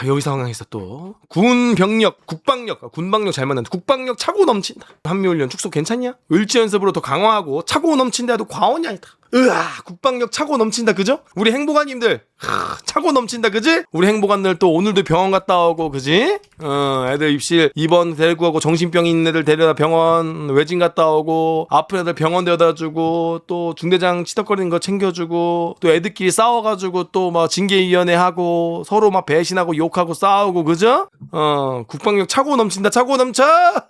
여기 상황에서 또 군병력, 군방력 잘 만난다. 국방력 차고 넘친다. 한미훈련 축소 괜찮냐? 을지연습으로 더 강화하고 차고 넘친다 해도 과언이 아니다. 국방력 차고 넘친다, 그죠? 우리 행보관님들 차고 넘친다, 그지? 우리 행보관들 또 오늘도 병원 갔다 오고, 그지? 애들 입실 입원 데리고 가고, 정신병 있는 애들 데려다 병원 외진 갔다 오고, 아픈 애들 병원 데려다 주고, 또 중대장 치덕거리는 거 챙겨주고, 또 애들끼리 싸워가지고 또 막 징계위원회 하고, 서로 막 배신하고 욕하고 싸우고, 그죠? 국방력 차고 넘친다, 차고 넘쳐!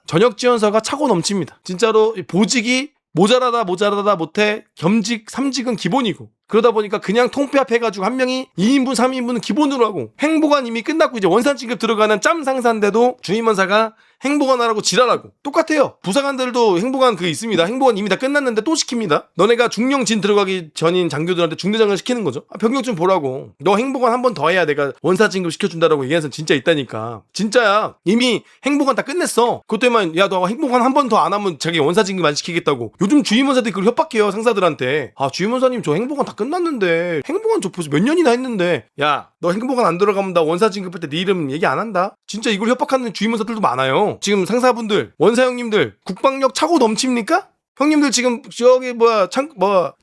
전역 지원서가 차고 넘칩니다. 진짜로 보직이 모자라다 못해 겸직 3직은 기본이고, 그러다 보니까 그냥 통폐합해가지고 한 명이 2인분 3인분은 기본으로 하고, 행보관 이미 끝났고 이제 원산 진급 들어가는 짬 상사인데도 주임원사가 행보관 하라고 지랄하고 똑같아요. 부사관들도 행보관 그 있습니다. 행보관 이미 다 끝났는데 또 시킵니다. 너네가 중령진 들어가기 전인 장교들한테 중대장을 시키는 거죠. 병력 좀 보라고. 너 행보관 한 번 더 해야 내가 원사 진급 시켜준다라고 얘기하는 사람 진짜 있다니까. 진짜야. 이미 행보관 다 끝냈어. 그것 때문에 야 너 행보관 한 번 더 안 하면 자기 원사 진급 안 시키겠다고. 요즘 주임원사들이 그걸 협박해요, 상사들한테. 주임원사님 저 행보관 다 끝났는데, 행보관 저 벌써 몇 년이나 했는데, 야 너 행보관 안 들어가면 나 원사 진급할 때 네 이름 얘기 안 한다. 진짜 이걸 협박하는 주임원사들도 많아요. 지금 상사분들, 원사 형님들 국방력 차고 넘칩니까? 형님들 지금 저기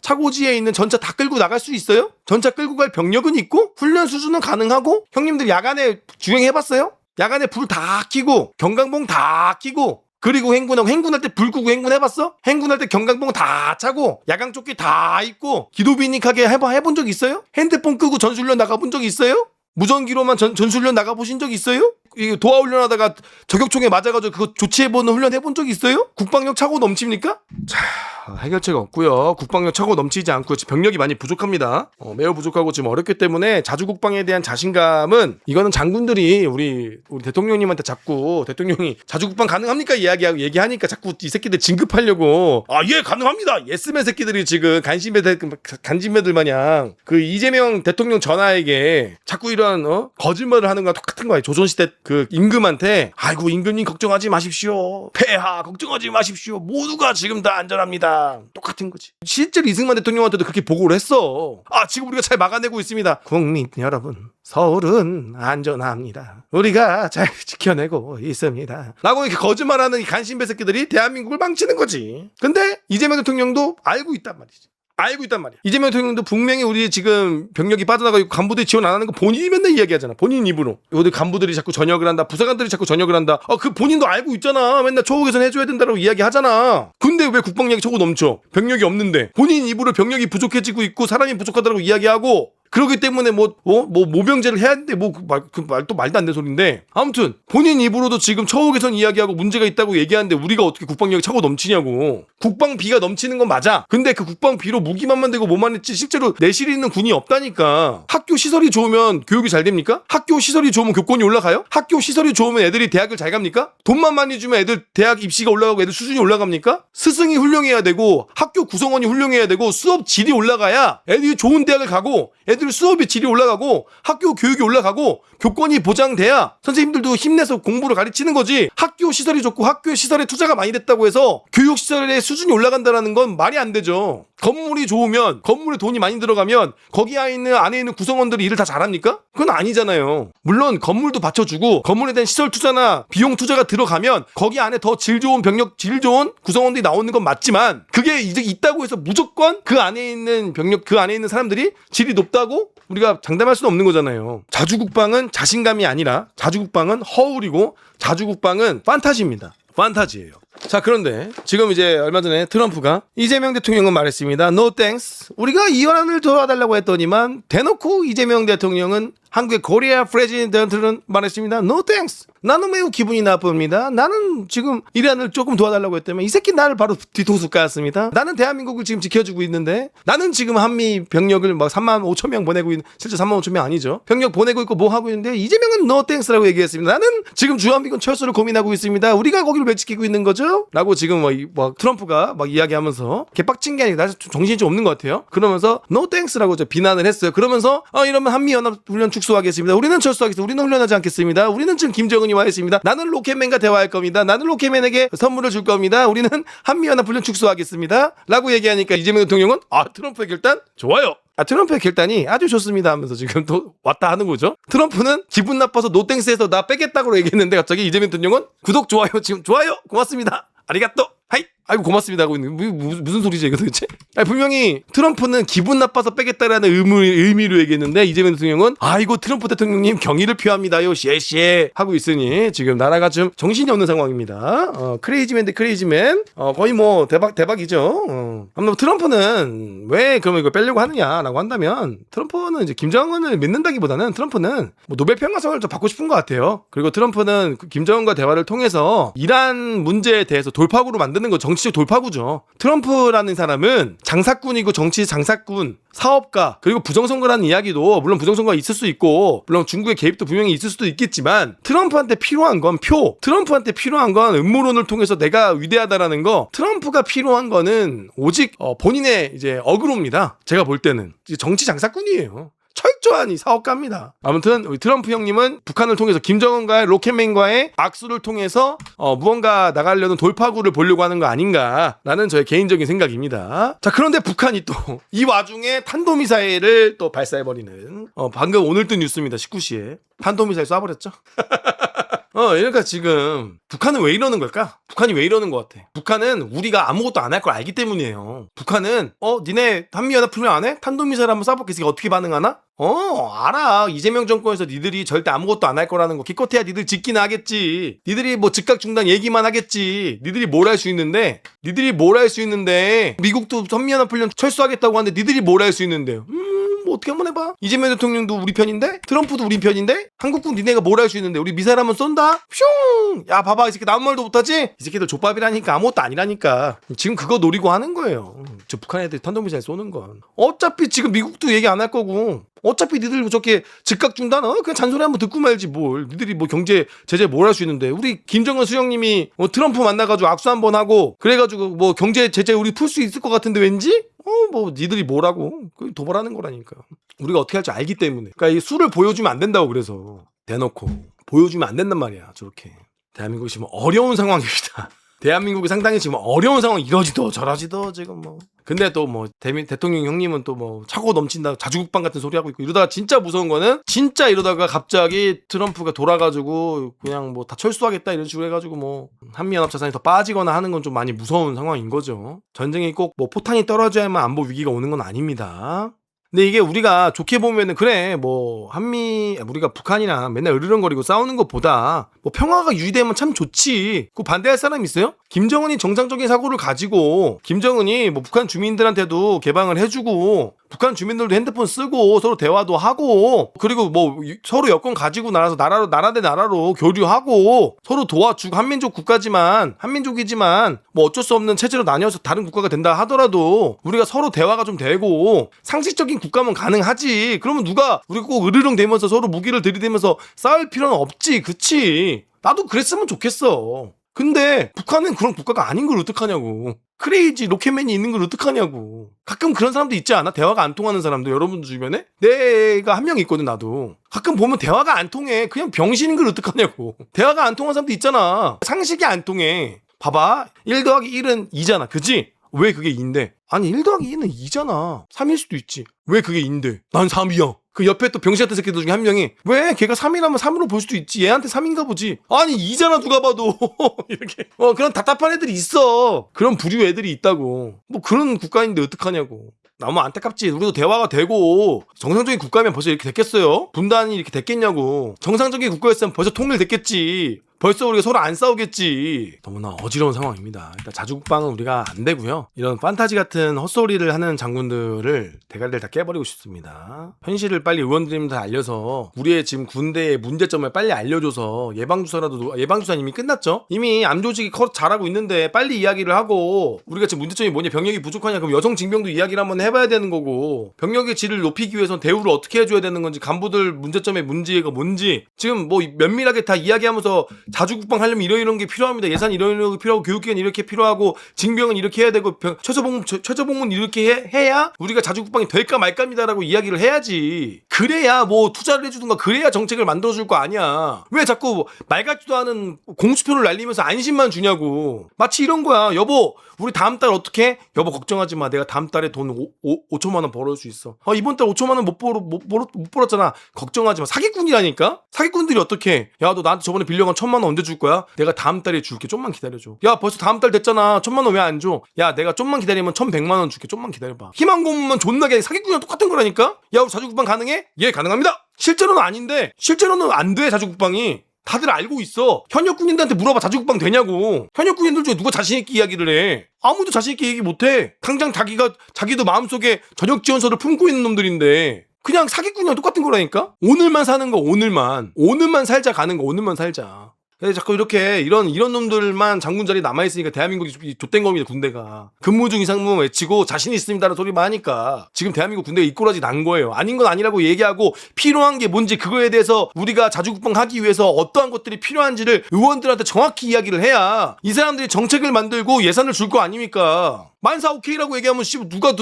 차고지에 있는 전차 다 끌고 나갈 수 있어요? 전차 끌고 갈 병력은 있고 훈련 수준은 가능하고, 형님들 야간에 주행해봤어요? 야간에 불 다 켜고 경광봉 다 켜고, 그리고 행군할 때 불 끄고 행군해봤어? 행군할 때 경광봉 다 차고 야광조끼 다 입고 기도비닉하게 해본 적 있어요? 핸드폰 끄고 전술련 나가본 적 있어요? 무전기로만 전술련 나가보신 적 있어요? 이거 도하훈련하다가 저격총에 맞아가지고 그거 조치해보는 훈련 해본 적 있어요? 국방력 차고 넘칩니까? 자, 해결책가 없고요. 국방력 차고 넘치지 않고 병력이 많이 부족합니다. 매우 부족하고 지금 어렵기 때문에 자주국방에 대한 자신감은, 이거는 장군들이 우리 대통령님한테 자꾸, 대통령이 자주국방 가능합니까? 얘기하니까 자꾸 이 새끼들 진급하려고, 예 가능합니다 예스맨 새끼들이 지금 간신배들 마냥 그 이재명 대통령 전하에게 자꾸 이런 거짓말을 하는 거랑 똑같은 거예요. 조선시대 그 임금한테 아이고 임금님 걱정하지 마십시오, 폐하 걱정하지 마십시오, 모두가 지금 다 안전합니다. 똑같은 거지. 실제로 이승만 대통령한테도 그렇게 보고를 했어. 지금 우리가 잘 막아내고 있습니다. 국민 여러분, 서울은 안전합니다. 우리가 잘 지켜내고 있습니다. 라고 이렇게 거짓말하는 이 간신배 새끼들이 대한민국을 망치는 거지. 근데 이재명 대통령도 알고 있단 말이지. 이재명 대통령도 분명히 우리 지금 병력이 빠져나가고 간부들이 지원 안 하는 거 본인이 맨날 이야기하잖아. 본인 입으로. 어디 간부들이 자꾸 전역을 한다, 부사관들이 자꾸 전역을 한다. 그 본인도 알고 있잖아. 맨날 초호 개선 해줘야 된다고 이야기하잖아. 근데 왜 국방력이 차고 넘쳐? 병력이 없는데. 본인 입으로 병력이 부족해지고 있고 사람이 부족하다고 이야기하고, 그러기 때문에 모병제를 해야 하는데 말도 말도 안 되는 소리인데, 아무튼 본인 입으로도 지금 처우 개선 이야기하고 문제가 있다고 얘기하는데 우리가 어떻게 국방력이 차고 넘치냐고. 국방비가 넘치는 건 맞아. 근데 그 국방비로 무기만 만들고 뭐만 했지 실제로 내실 있는 군이 없다니까. 학교 시설이 좋으면 교육이 잘 됩니까? 학교 시설이 좋으면 교권이 올라가요? 학교 시설이 좋으면 애들이 대학을 잘 갑니까? 돈만 많이 주면 애들 대학 입시가 올라가고 애들 수준이 올라갑니까? 스승이 훌륭해야 되고 학교 구성원이 훌륭해야 되고 수업 질이 올라가야 애들이 좋은 대학을 가고, 애들 수업의 질이 올라가고 학교 교육이 올라가고 교권이 보장돼야 선생님들도 힘내서 공부를 가르치는 거지. 학교 시설이 좋고 학교 시설에 투자가 많이 됐다고 해서 교육 시설의 수준이 올라간다는 건 말이 안 되죠. 건물이 좋으면, 건물에 돈이 많이 들어가면 거기 안에 있는 구성원들이 일을 다 잘합니까? 그건 아니잖아요. 물론 건물도 받쳐주고 건물에 대한 시설 투자나 비용 투자가 들어가면 거기 안에 더 질 좋은 병력, 질 좋은 구성원들이 나오는 건 맞지만, 그게 이제 있다고 해서 무조건 그 안에 있는 병력, 그 안에 있는 사람들이 질이 높다고 우리가 장담할 수는 없는 거잖아요. 자주국방은 자신감이 아니라 자주국방은 허울이고 자주국방은 판타지입니다. 판타지예요. 자, 그런데 지금 이제 얼마 전에 트럼프가, 이재명 대통령은 말했습니다. No thanks. 우리가 이완을 도와달라고 했더니만 대놓고 이재명 대통령은 한국의 코리아 프레지던트는 말했습니다. No thanks. 나는 매우 기분이 나쁩니다. 나는 지금 이란을 조금 도와달라고 했다면 이 새끼 나를 바로 뒤통수 까였습니다. 나는 대한민국을 지금 지켜주고 있는데, 나는 지금 한미 병력을 막 3만 5천 명 보내고 있는, 실제 3만 5천 명 아니죠. 병력 보내고 있고 뭐 하고 있는데 이재명은 no thanks라고 얘기했습니다. 나는 지금 주한미군 철수를 고민하고 있습니다. 우리가 거기를 왜 지키고 있는 거죠? 라고 지금 막 트럼프가 막 이야기하면서, 개빡친 게 아니라 정신이 좀 없는 것 같아요. 그러면서 no thanks라고 비난을 했어요. 그러면서 이러면 한미연합훈련 축소하겠습니다. 우리는 철수하겠습니다. 우리는 훈련하지 않겠습니다. 우리는 지금 김정은이 와 있습니다. 나는 로켓맨과 대화할 겁니다. 나는 로켓맨에게 선물을 줄 겁니다. 우리는 한미연합훈련 축소하겠습니다. 라고 얘기하니까 이재명 대통령은 트럼프에게 일단 좋아요. 트럼프의 결단이 아주 좋습니다 하면서 지금 또 왔다 하는 거죠. 트럼프는 기분 나빠서 노땡스에서 나 빼겠다고 얘기했는데 갑자기 이재명 대통령은 구독, 좋아요, 지금 좋아요, 고맙습니다, 아리가또, 하이, 아이고 고맙습니다 하고 있는 무슨 소리지 이거 도대체? 분명히 트럼프는 기분 나빠서 빼겠다라는 의미로 얘기했는데 이재명 대통령은 아이고 트럼프 대통령님 경의를 표합니다요 시에 하고 있으니 지금 나라가 좀 정신이 없는 상황입니다. 크레이지맨 대 크레이지맨, 거의 뭐 대박이죠. 아무튼 트럼프는 왜 그러면 이걸 빼려고 하느냐라고 한다면 트럼프는 이제 김정은을 믿는다기보다는 트럼프는 뭐 노벨 평화상을 좀 받고 싶은 것 같아요. 그리고 트럼프는 김정은과 대화를 통해서 이란 문제에 대해서 돌파구로 만드는 거 정치적 돌파구죠. 트럼프라는 사람은 장사꾼이고 정치 장사꾼, 사업가, 그리고 부정선거라는 이야기도 물론 부정선거가 있을 수 있고 물론 중국의 개입도 분명히 있을 수도 있겠지만 트럼프한테 필요한 건 표, 트럼프한테 필요한 건 음모론을 통해서 내가 위대하다라는 거, 트럼프가 필요한 거는 오직 본인의 이제 어그로입니다. 제가 볼 때는 정치 장사꾼이에요. 철저한 이 사업가입니다. 아무튼 우리 트럼프 형님은 북한을 통해서 김정은과의 로켓맨과의 악수를 통해서 무언가 나가려는 돌파구를 보려고 하는 거 아닌가라는 저의 개인적인 생각입니다. 자, 그런데 북한이 또 이 와중에 탄도미사일을 또 발사해버리는 방금 오늘 뜬 뉴스입니다. 19시에 탄도미사일 쏴버렸죠. 그러니까 지금 북한은 왜 이러는 걸까? 북한이 왜 이러는 것 같아? 북한은 우리가 아무것도 안 할 걸 알기 때문이에요. 북한은 니네 한미연합훈련 안 해? 탄도미사일 한번 쏴볼게. 어떻게 반응하나? 알아. 이재명 정권에서 니들이 절대 아무것도 안 할 거라는 거 기껏해야 니들 짓긴 하겠지. 니들이 뭐 즉각 중단 얘기만 하겠지. 니들이 뭘 할 수 있는데 미국도 한미연합훈련 철수하겠다고 하는데 니들이 뭘 할 수 있는데요? 뭐 어떻게 한번 해봐. 이재명 대통령도 우리 편인데, 트럼프도 우리 편인데, 한국군 니네가 뭘 할 수 있는데 우리 미사일 한번 쏜다? 슝! 야 봐봐, 이 새끼 아무 말도 못하지? 이 새끼들 족밥이라니까 아무것도 아니라니까. 지금 그거 노리고 하는 거예요. 저 북한 애들이 탄도미사일 쏘는 건 어차피 지금 미국도 얘기 안 할 거고, 어차피 니들 저렇게 즉각 중단 그냥 잔소리 한번 듣고 말지 뭘. 니들이 뭐 경제 제재 뭘 할 수 있는데. 우리 김정은 수령님이 트럼프 만나가지고 악수 한번 하고 그래가지고 뭐 경제 제재 우리 풀 수 있을 것 같은데 왠지? 뭐 니들이 뭐라고 도발하는 거라니까. 우리가 어떻게 할 줄 알기 때문에. 그러니까 이 수를 보여주면 안 된다고. 그래서 대놓고 보여주면 안 된단 말이야. 저렇게 대한민국이 지금 어려운 상황입니다. 대한민국이 상당히 지금 어려운 상황, 이러지도 저러지도 지금 뭐. 근데 또 뭐 대통령 형님은 또 뭐 차고 넘친다 자주국방 같은 소리 하고 있고 이러다가 진짜 무서운 거는 진짜 이러다가 갑자기 트럼프가 돌아가지고 그냥 뭐 다 철수하겠다 이런 식으로 해가지고 뭐 한미연합 자산이 더 빠지거나 하는 건 좀 많이 무서운 상황인 거죠. 전쟁이 꼭 뭐 포탄이 떨어져야만 안보 위기가 오는 건 아닙니다. 근데 이게 우리가 좋게 보면은 그래 뭐 우리가 북한이랑 맨날 으르렁거리고 싸우는 것보다 뭐 평화가 유지되면 참 좋지. 그 반대할 사람 있어요? 김정은이 정상적인 사고를 가지고 김정은이 뭐 북한 주민들한테도 개방을 해주고 북한 주민들도 핸드폰 쓰고 서로 대화도 하고 그리고 뭐 서로 여권 가지고 나라서 나라 대 나라로 교류하고 서로 도와주고 한민족이지만 뭐 어쩔 수 없는 체제로 나뉘어서 다른 국가가 된다 하더라도 우리가 서로 대화가 좀 되고 상식적인 국가면 가능하지. 그러면 누가 우리가 꼭 으르렁 대면서 서로 무기를 들이대면서 싸울 필요는 없지. 그치? 나도 그랬으면 좋겠어. 근데 북한은 그런 국가가 아닌 걸 어떡하냐고. 크레이지 로켓맨이 있는 걸 어떡하냐고. 가끔 그런 사람도 있지 않아? 대화가 안 통하는 사람도 여러분들 주변에? 내가 한 명 있거든. 나도 가끔 보면 대화가 안 통해. 그냥 병신인 걸 어떡하냐고. 대화가 안 통하는 사람도 있잖아. 상식이 안 통해. 봐봐, 1 더하기 1은 2잖아. 그치? 왜 그게 2인데? 아니 1 더하기 2는 2잖아 3일 수도 있지. 왜 그게 2인데? 난 3이야. 그 옆에 또 병신 같은 새끼들 중에 한 명이 왜 걔가 3이라면 3으로 볼 수도 있지. 얘한테 3인가 보지. 아니 2잖아 누가 봐도. 이렇게 그런 답답한 애들이 있어. 그런 부류 애들이 있다고. 뭐 그런 국가인데 어떡하냐고. 너무 안타깝지. 우리도 대화가 되고 정상적인 국가면 벌써 이렇게 됐겠어요? 분단이 이렇게 됐겠냐고. 정상적인 국가였으면 벌써 통일됐겠지. 벌써 우리가 서로 안 싸우겠지. 너무나 어지러운 상황입니다. 일단 자주국방은 우리가 안 되고요. 이런 판타지 같은 헛소리를 하는 장군들을 대가리를 다 깨버리고 싶습니다. 현실을 빨리 의원들님한테 알려서 우리의 지금 군대의 문제점을 빨리 알려줘서 예방주사는 이미 끝났죠. 이미 암 조직이 잘하고 있는데 빨리 이야기를 하고 우리가 지금 문제점이 뭐냐, 병력이 부족하냐, 그럼 여성 징병도 이야기를 한번 해봐야 되는 거고 병력의 질을 높이기 위해서는 대우를 어떻게 해줘야 되는 건지 간부들 문제점의 문제가 뭔지 지금 뭐 면밀하게 다 이야기하면서 자주국방 하려면 이런 게 필요합니다. 예산 이런 게 필요하고 교육기관 이렇게 필요하고 징병은 이렇게 해야 되고 최저봉문 이렇게 해야 우리가 자주국방이 될까 말까입니다라고 이야기를 해야지. 그래야 뭐 투자를 해주든가 그래야 정책을 만들어줄 거 아니야. 왜 자꾸 말 같지도 않은 공수표를 날리면서 안심만 주냐고. 마치 이런 거야. 여보 우리 다음 달 어떻게? 여보 걱정하지 마. 내가 다음 달에 돈 5천만 원 벌어올 수 있어. 이번 달 5천만 원 못 벌었잖아. 걱정하지 마. 사기꾼이라니까? 사기꾼들이 어떻게? 야 너 나한테 저번에 빌려간 1,000만 원 언제 줄 거야? 내가 다음 달에 줄게. 좀만 기다려줘. 야 벌써 다음 달 됐잖아. 1,000만 원 왜 안 줘? 야 내가 좀만 기다리면 1,100만 원 줄게. 좀만 기다려봐. 희망 고문만 존나게 사기꾼이랑 똑같은 거라니까? 야 우리 자주국방 가능해? 예 가능합니다. 실제로는 아닌데 실제로는 안 돼. 자주국방이 다들 알고 있어. 현역 군인들한테 물어봐. 자주국방 되냐고. 현역 군인들 중에 누가 자신있게 이야기를 해? 아무도 자신있게 얘기 못해. 당장 자기도 마음속에 전역 지원서를 품고 있는 놈들인데 그냥 사기꾼이랑 똑같은 거라니까? 오늘만 사는 거 오늘만 살자 가는 거 오늘만 살자. 자꾸 이렇게 이런 놈들만 장군 자리 남아있으니까 대한민국이 좆된 겁니다. 군대가 근무 중 이상무 외치고 자신 있습니다라는 소리만 하니까 지금 대한민국 군대가 이꼬라지 난 거예요. 아닌 건 아니라고 얘기하고 필요한 게 뭔지 그거에 대해서 우리가 자주국방 하기 위해서 어떠한 것들이 필요한지를 의원들한테 정확히 이야기를 해야 이 사람들이 정책을 만들고 예산을 줄 거 아닙니까? 만사 오케이라고 얘기하면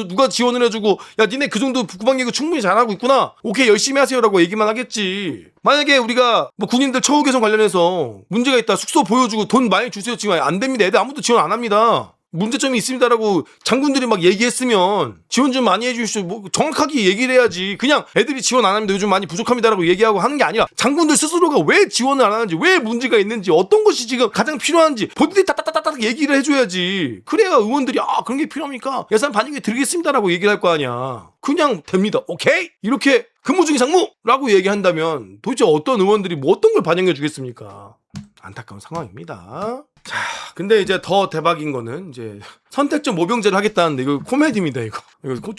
누가 지원을 해주고 야 니네 그 정도 국방예고 충분히 잘하고 있구나 오케이 열심히 하세요라고 얘기만 하겠지. 만약에 우리가 뭐 군인들 처우 개선 관련해서 문제가 있다 숙소 보여주고 돈 많이 주세요 지금 안 됩니다. 애들 아무도 지원 안 합니다. 문제점이 있습니다라고 장군들이 막 얘기했으면 지원 좀 많이 해주시죠. 뭐 정확하게 얘기를 해야지. 그냥 애들이 지원 안 합니다. 요즘 많이 부족합니다라고 얘기하고 하는 게 아니라 장군들 스스로가 왜 지원을 안 하는지, 왜 문제가 있는지, 어떤 것이 지금 가장 필요한지 본인들이 따따따따 얘기를 해줘야지. 그래야 의원들이 그런 게 필요합니까? 예산 반영에 드리겠습니다라고 얘기를 할 거 아니야. 그냥 됩니다. 오케이? 이렇게 근무 중이 상무라고 얘기한다면 도대체 어떤 의원들이 뭐 어떤 걸 반영해 주겠습니까? 안타까운 상황입니다. 자, 근데 이제 더 대박인 거는 이제 선택적 모병제를 하겠다는데 이거 코미디입니다. 이거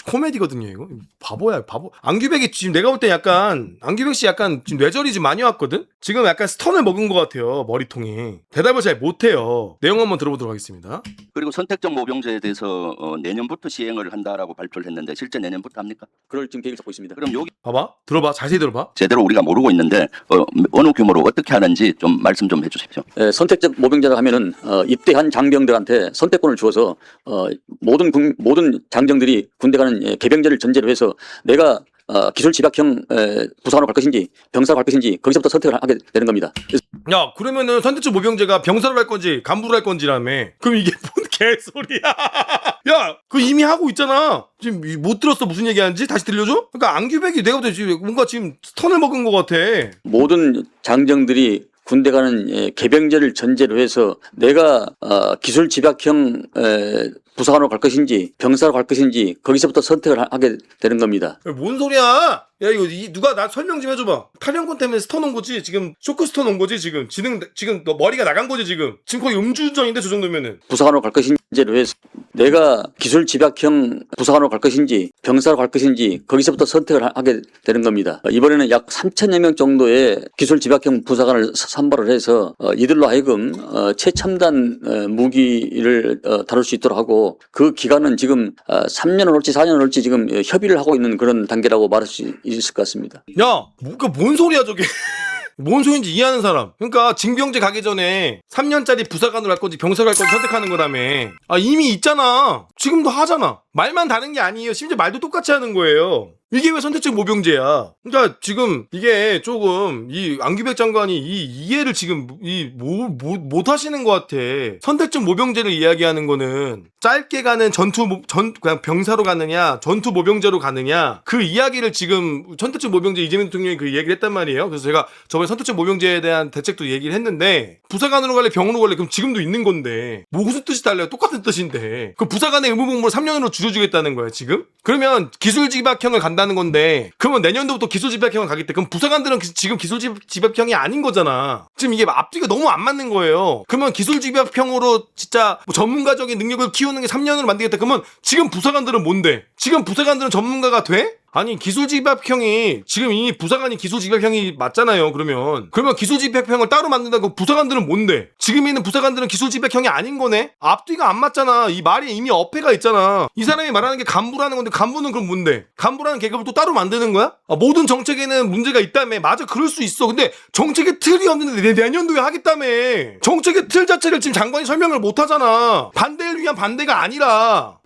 코미디거든요. 이거 바보야 바보. 안규백이 지금 내가 볼 때 약간 안규백 씨 약간 지금 뇌절이 좀 많이 왔거든. 지금 약간 스턴을 먹은 것 같아요. 머리통이. 대답을 잘 못해요. 내용 한번 들어보도록 하겠습니다. 그리고 선택적 모병제에 대해서 내년부터 시행을 한다라고 발표를 했는데 실제 내년부터 합니까? 그럴 지금 계획을 잡고 있습니다. 그럼 여기 봐봐, 들어봐, 자세히 들어봐. 제대로 우리가 모르고 있는데 어느 규모로 어떻게 하는지 좀 말씀 좀 해주십시오. 선택적 모병제라 하면은 입대한 장병들한테 선택권을 주어서 모든 장정들이 군대 가는 개병제를 전제로 해서 내가 기술 집약형 부사관으로 갈 것인지 병사로 갈 것인지 거기서부터 선택을 하게 되는 겁니다. 야, 그러면은 선택적 모병제가 병사로 할 건지 간부로 할 건지라며. 그럼 이게 뭔 개소리야? 야, 그거 이미 하고 있잖아. 지금 못 들었어 무슨 얘기하는지? 다시 들려줘? 그러니까 안규백이 내가 볼 때 지금 뭔가 지금 스턴을 먹은 것 같아. 모든 장정들이 군대 가는 개병제를 전제로 해서 내가 기술 집약형 부사관으로 갈 것인지 병사로 갈 것인지 거기서부터 선택을 하게 되는 겁니다. 뭔 소리야? 야 이거 누가 나 설명 좀 해줘봐. 탈영권 때문에 스턴 온 거지 지금. 쇼크 스턴 온 거지 지금. 지금 너 머리가 나간 거지 지금. 지금 거의 음주운전인데 저 정도면은. 부사관으로 갈 것인지로 해서 내가 기술 집약형 부사관으로 갈 것인지 병사로 갈 것인지 거기서부터 선택을 하게 되는 겁니다. 이번에는 약 3,000여 명 정도의 기술 집약형 부사관을 선발을 해서 이들로 하여금 최첨단 무기를 다룰 수 있도록 하고 그 기간은 지금 3년을 올지 4년을 올지 지금 협의를 하고 있는 그런 단계라고 말할 수 있을 것 같습니다. 야, 뭔 소리야 저게? 뭔 소리인지 이해하는 사람. 그러니까 징병제 가기 전에 3년짜리 부사관으로 할 건지 병사로 할 건지 선택하는 거라며. 이미 있잖아. 지금도 하잖아. 말만 다른 게 아니에요. 심지어 말도 똑같이 하는 거예요. 이게 왜 선택적 모병제야? 그러니까 지금 이게 조금 이 안규백 장관이 이 이해를 지금 못 하시는 것 같아. 선택적 모병제를 이야기하는 거는 짧게 가는 그냥 병사로 가느냐, 전투 모병제로 가느냐 그 이야기를 지금 선택적 모병제 이재명 대통령이 그 얘기를 했단 말이에요. 그래서 제가 저번에 선택적 모병제에 대한 대책도 얘기를 했는데 부사관으로 갈래 병으로 갈래 그럼 지금도 있는 건데 뭐 무슨 뜻이 달라요? 똑같은 뜻인데 그 부사관의 의무복무를 3년으로 줄여주겠다는 거야 지금? 그러면 기술집약형을 간다는 건데 그러면 내년도부터 기술집약형을 가겠대. 그럼 부사관들은 지금 기술집약형이 아닌 거잖아. 지금 이게 앞뒤가 너무 안 맞는 거예요. 그러면 기술집약형으로 진짜 뭐 전문가적인 능력을 키우는 게 3년으로 만들겠다. 그러면 지금 부사관들은 뭔데? 지금 부사관들은 전문가가 돼? 아니 기술집약형이 지금 이미 부사관이 기술집약형이 맞잖아요. 그러면 기술집약형을 따로 만든다고 부사관들은 뭔데? 지금 있는 부사관들은 기술집약형이 아닌 거네? 앞뒤가 안 맞잖아. 이 말이 이미 어폐가 있잖아. 이 사람이 말하는 게 간부라는 건데 간부는 그럼 뭔데? 간부라는 계급을 또 따로 만드는 거야? 모든 정책에는 문제가 있다며. 맞아 그럴 수 있어. 근데 정책의 틀이 없는데 내년도에 하겠다며. 정책의 틀 자체를 지금 장관이 설명을 못 하잖아. 반대를 위한 반대가 아니라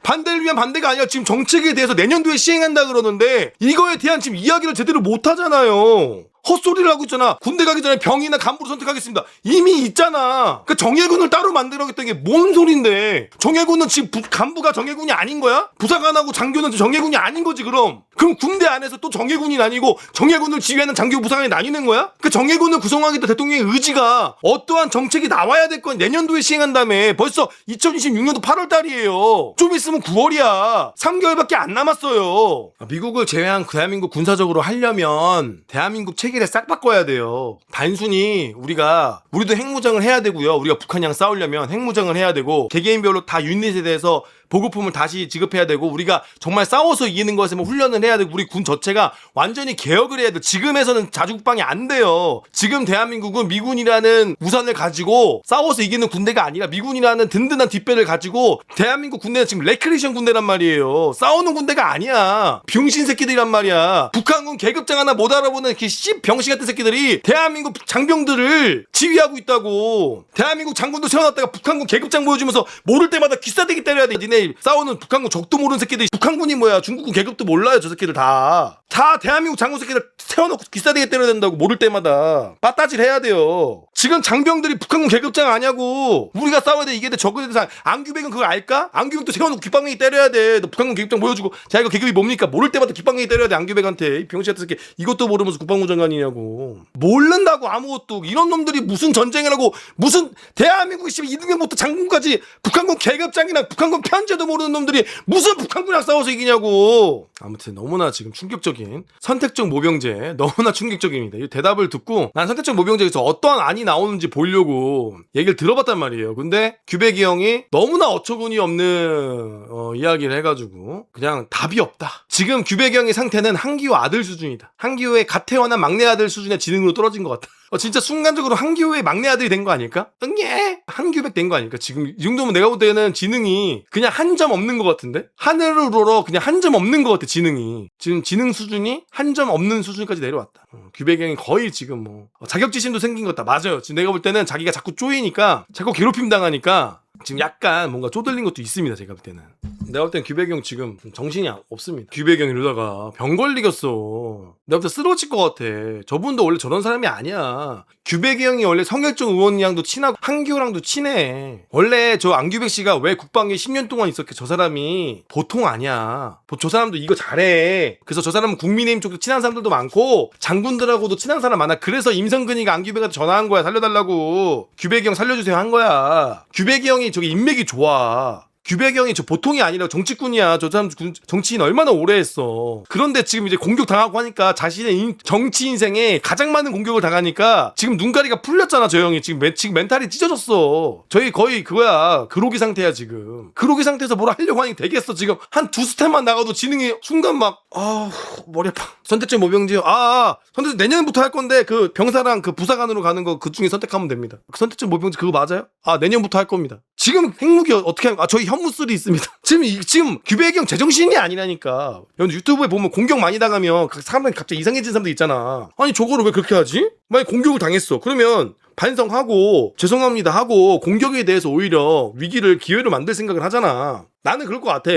지금 정책에 대해서 내년도에 시행한다 그러는데 하는데 이거에 대한 지금 이야기를 제대로 못 하잖아요. 헛소리를 하고 있잖아. 군대 가기 전에 병이나 간부로 선택하겠습니다. 이미 있잖아. 그 정예군을 따로 만들어야겠다는 게 뭔 소린데. 정예군은 지금 간부가 정예군이 아닌 거야? 부사관하고 장교는 정예군이 아닌 거지 그럼. 그럼 군대 안에서 또 정예군이 나뉘고 정예군을 지휘하는 장교 부사관이 나뉘는 거야? 그 정예군을 구성하겠다 대통령의 의지가 어떠한 정책이 나와야 될 건 내년도에 시행한다며. 벌써 2026년도 8월 달이에요. 좀 있으면 9월이야. 3개월밖에 안 남았어요. 미국을 제외한 대한민국 군사적으로 하려면 대한민국 체계를 싹 바꿔야 돼요. 단순히 우리도 핵무장을 해야 되고요. 우리가 북한이랑 싸우려면 핵무장을 해야 되고 개개인별로 다 유닛에 대해서 보급품을 다시 지급해야 되고 우리가 정말 싸워서 이기는 것에 훈련을 해야 되고 우리 군 자체가 완전히 개혁을 해야 돼. 지금에서는 자주국방이 안 돼요. 지금 대한민국은 미군이라는 우산을 가지고 싸워서 이기는 군대가 아니라 미군이라는 든든한 뒷배를 가지고 대한민국 군대는 지금 레크레이션 군대란 말이에요. 싸우는 군대가 아니야. 병신 새끼들이란 말이야. 북한군 계급장 하나 못 알아보는 이렇게 병신 같은 새끼들이 대한민국 장병들을 지휘하고 있다고. 대한민국 장군도 세워놨다가 북한군 계급장 보여주면서 모를 때마다 귀싸대기 때려야 돼. 니네 싸우는 북한군 적도 모르는 새끼들이 북한군이 뭐야 중국군 계급도 몰라요. 저 새끼들 다 대한민국 장군 새끼들 세워놓고 귀싸대기 때려야 된다고. 모를 때마다 빠따질 해야 돼요. 지금 장병들이 북한군 계급장 아냐고. 우리가 싸워야 돼. 이게 돼. 적에 대해서 안규백은 그걸 알까? 안규백도 세워놓고 귓방맹이 때려야 돼. 너 북한군 계급장 보여주고 자기가 계급이 뭡니까? 모를 때마다 귓방맹이 때려야 돼. 안규백한테. 이 병신 같은 새끼 이것도 모르면서 국방부 장관이냐고. 모른다고 아무것도. 이런 놈들이 무슨 전쟁을 하고 무슨 대한민국이 2등병부터 장군까지 북한군 계급장이나 북한군 편제도 모르는 놈들이 무슨 북한군이랑 싸워서 이기냐고. 아무튼 너무나 지금 충격적인 선택적 모병제 너무나 충격적입니다. 이 대답을 듣고 난 선택적 모병제에서 어떠한 안이 나오는지 보려고 얘기를 들어봤단 말이에요. 근데 규백이 형이 너무나 어처구니 없는 이야기를 해가지고 그냥 답이 없다. 지금 규백이 형의 상태는 한기호 아들 수준이다. 한기호의 갓 태어난 막내 아들 수준의 지능으로 떨어진 것 같다. 진짜 순간적으로 한기호의 막내 아들이 된 거 아닐까? 응예! 한규백 된 거 아닐까? 지금 이 정도면 내가 볼 때는 지능이 그냥 한 점 없는 것 같은데? 하늘을 우러러 그냥 한 점 없는 것 같아, 지능이. 지금 지능 수준이 한 점 없는 수준까지 내려왔다. 규백이 형이 거의 지금 자격지심도 생긴 것 같다. 맞아요. 지금 내가 볼 때는 자기가 자꾸 쪼이니까, 자꾸 괴롭힘 당하니까 지금 약간 뭔가 쪼들린 것도 있습니다. 제가 볼 때는. 내가 볼 땐 규백이 형 지금 정신이 없습니다. 규백이 형 이러다가 병 걸리겠어. 내가 볼 때 쓰러질 것 같아. 저분도 원래 저런 사람이 아니야. 규백이 형이 원래 성열정 의원이랑도 친하고 한기호랑도 친해. 원래 저 안규백 씨가 왜 국방에 10년 동안 있었게. 저 사람이 보통 아니야. 저 사람도 이거 잘해. 그래서 저 사람은 국민의힘 쪽도 친한 사람들도 많고 장군들하고도 친한 사람 많아. 그래서 임성근이가 안규백한테 전화한 거야. 살려달라고. 규백이 형 살려주세요 한 거야. 규백이 형이 저기 인맥이 좋아. 규백이 형이 저 보통이 아니라 정치꾼이야. 저 사람 정치인 얼마나 오래 했어. 그런데 지금 이제 공격 당하고 하니까 자신의 정치 인생에 가장 많은 공격을 당하니까 지금 눈가리가 풀렸잖아. 저 형이 지금 멘탈이 찢어졌어. 저희 거의 그거야. 그로기 상태야 지금. 그로기 상태에서 뭘 하려고 하니 되겠어. 지금 한 두 스텝만 나가도 지능이 순간 막 머리 아파. 선택적 모병제. 선택적 내년부터 할 건데 그 병사랑 그 부사관으로 가는 거 그 중에 선택하면 됩니다. 그 선택적 모병제 그거 맞아요? 내년부터 할 겁니다. 지금 핵무기 어떻게 하면 저희 현무술이 있습니다. 지금 규백이 형 제정신이 아니라니까. 유튜브에 보면 공격 많이 당하면 사람들이 갑자기 이상해진 사람들 있잖아. 아니 저거를 왜 그렇게 하지? 만약 공격을 당했어. 그러면 반성하고 죄송합니다 하고 공격에 대해서 오히려 위기를 기회로 만들 생각을 하잖아. 나는 그럴 것 같아.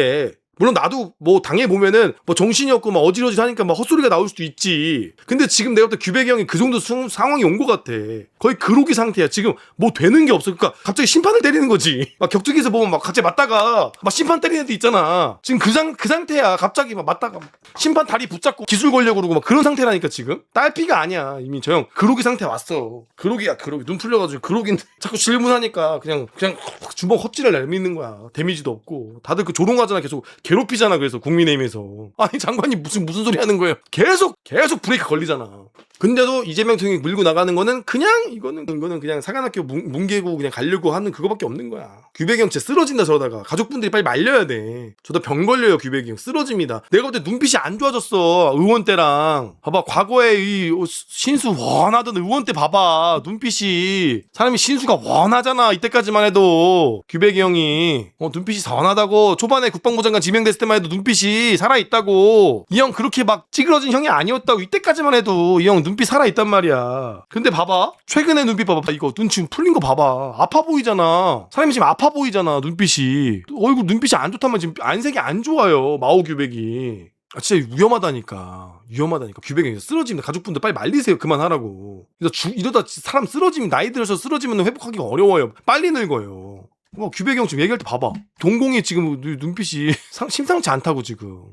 물론 나도 당해보면은 정신이 없고 어지러지하니까 헛소리가 나올 수도 있지. 근데 지금 내가 볼 때 규백이 형이 그 정도 상황이 온 것 같아. 거의 그로기 상태야. 지금 되는 게 없어. 그러니까 갑자기 심판을 때리는 거지. 격투기에서 보면 갑자기 맞다가 심판 때리는 애들 있잖아. 지금 그 상태야. 갑자기 맞다가 심판 다리 붙잡고 기술 걸려고 그러고 그런 상태라니까 지금. 딸피가 아니야. 이미 저 형 그로기 상태 왔어. 그로기야 그로기. 눈 풀려가지고 그로기인데 자꾸 질문하니까 그냥 주먹 헛질을 내미는 거야. 데미지도 없고. 다들 그 조롱하잖아. 계속 괴롭히잖아. 그래서 국민의힘에서 아니 장관이 무슨 소리 하는 거예요. 계속 브레이크 걸리잖아. 근데도 이재명 대통령이 밀고 나가는 거는 이거는 그냥 사관학교 뭉개고 그냥 가려고 하는 그거밖에 없는 거야. 규백이 형 진짜 쓰러진다 저러다가. 가족분들이 빨리 말려야 돼. 저도 병 걸려요. 규백이 형 쓰러집니다. 내가 볼 때 눈빛이 안 좋아졌어. 의원 때랑. 봐봐 과거에 이 신수 원하던 의원 때 봐봐. 눈빛이 사람이 신수가 원하잖아. 이때까지만 해도 규백이 형이 눈빛이 선하다고. 초반에 국방부 장관 지명됐을 때만 해도 눈빛이 살아있다고. 이 형 그렇게 막 찌그러진 형이 아니었다고. 이때까지만 해도 이 형 눈빛 살아있단 말이야. 근데 봐봐 최근에 눈빛 봐봐. 이거 눈 지금 풀린 거 봐봐. 아파 보이잖아. 사람이 지금 아파 보이잖아. 눈빛이 얼굴 눈빛이 안 좋다면 지금 안색이 안 좋아요. 마오 규백이. 아, 진짜 위험하다니까. 규백이 쓰러지면 가족분들 빨리 말리세요. 그만하라고. 이러다 사람 쓰러지면, 나이 들어서 쓰러지면 회복하기가 어려워요. 빨리 늙어요. 규백이 형 지금 얘기할 때 봐봐. 동공이 지금 눈빛이 심상치 않다고 지금.